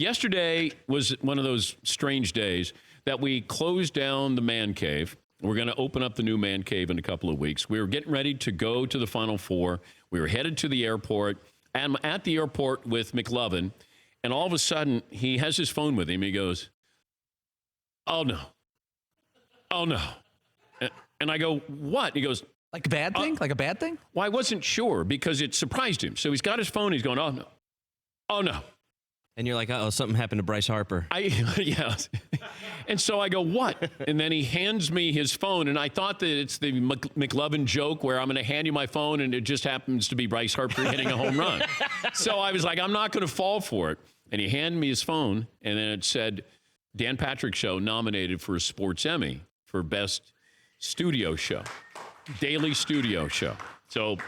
Yesterday was one of those strange days that we closed down the man cave. We're going to open up the new man cave in a couple of weeks. We were getting ready to go to the Final Four. We were headed to the airport. I'm at the airport with McLovin, and all of a sudden, he has his phone with him. He goes, "Oh, no. Oh, no." And I go, "What?" He goes, Like a bad thing? Like a bad thing? Well, I wasn't sure because it surprised him. So he's got his phone. He's going, "Oh, no. Oh, no." And you're like, uh-oh, something happened to Bryce Harper. Yeah. And so I go, "What?" And then he hands me his phone, and I thought that it's the McLovin joke where I'm going to hand you my phone, and it just happens to be Bryce Harper hitting a home run. So I was like, I'm not going to fall for it. And he handed me his phone, and then it said, Dan Patrick Show nominated for a Sports Emmy for Best Studio Show, Daily Studio Show. So,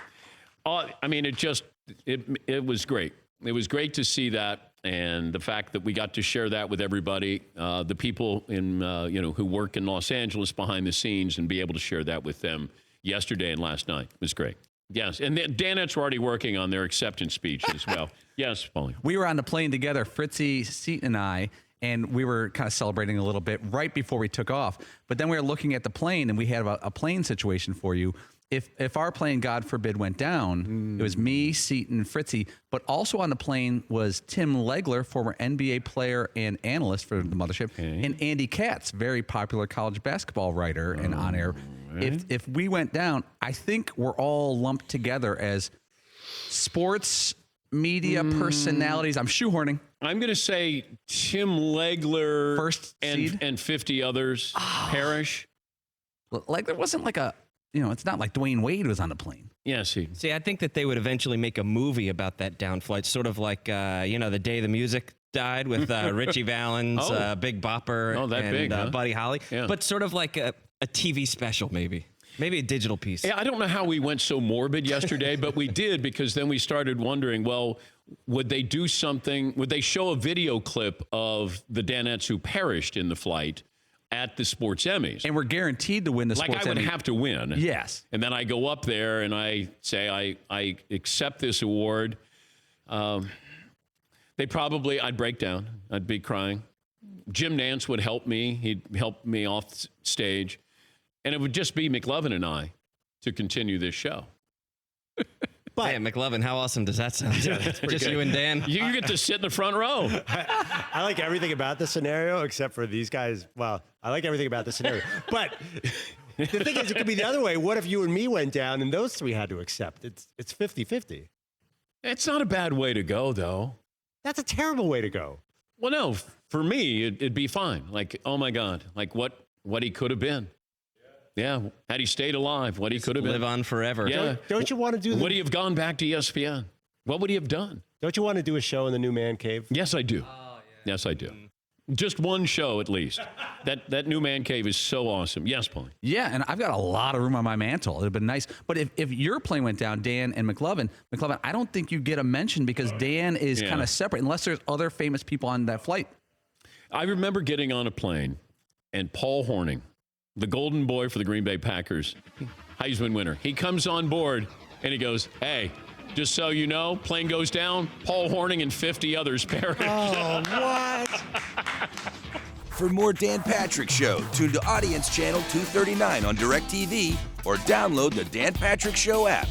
I mean, it was great. It was great to see that. And the fact that we got to share that with everybody, the people in who work in Los Angeles behind the scenes, and be able to share that with them yesterday and last night was great. Yes, and the Danettes were already working on their acceptance speech as well. Yes, Paulie. We were on the plane together, Fritzy, Seton, and I, and we were kind of celebrating a little bit right before we took off. But then we were looking at the plane, and we had a plane situation for you. If our plane, God forbid, went down, it was me, Seton, Fritzy, but also on the plane was Tim Legler, former NBA player and analyst for the Mothership, and Andy Katz, very popular college basketball writer and on-air. Right. If we went down, I think we're all lumped together as sports media personalities. I'm shoehorning. I'm going to say Tim Legler first seed? and 50 others perish. Like there wasn't like a... it's not like Dwayne Wade was on the plane. Yeah, see, I think that they would eventually make a movie about that down flight, sort of like, the day the music died with Richie Valens, Big Bopper, and Buddy Holly. Yeah. But sort of like a TV special, maybe a digital piece. Yeah, I don't know how we went so morbid yesterday, but we did, because then we started wondering, well, would they do something? Would they show a video clip of the Danettes who perished in the flight at the Sports Emmys? And we're guaranteed to win the Sports Emmy. Like I would have to win. Yes. And then I go up there and I say, I accept this award. I'd break down. I'd be crying. Jim Nance would help me. He'd help me off stage. And it would just be McLovin and I to continue this show. But man, McLovin, how awesome does that sound? Just good. You and Dan. You get to sit in the front row. I like everything about the scenario except for these guys. Well, I like everything about the scenario. But the thing is, it could be the other way. What if you and me went down and those three had to accept? It's 50-50. It's not a bad way to go, though. That's a terrible way to go. Well, no, for me, it'd be fine. Like, oh my God, like what he could have been. Yeah, had he stayed alive, what he could have been. Live on forever. Yeah. Don't you want to do? Would he have gone back to ESPN? What would he have done? Don't you want to do a show in the new man cave? Yes, I do. Oh, yeah. Yes, I do. Just one show at least. That new man cave is so awesome. Yes, Paulie. Yeah, and I've got a lot of room on my mantle. It'd been nice. But if your plane went down, Dan and McLovin, I don't think you get a mention because Dan is kind of separate, unless there's other famous people on that flight. I remember getting on a plane and Paul Hornung, the golden boy for the Green Bay Packers, Heisman winner, he comes on board and he goes, "Hey, just so you know, plane goes down, Paul Hornung and 50 others perish." Oh, what? For more Dan Patrick Show, tune to Audience Channel 239 on DirecTV or download the Dan Patrick Show app.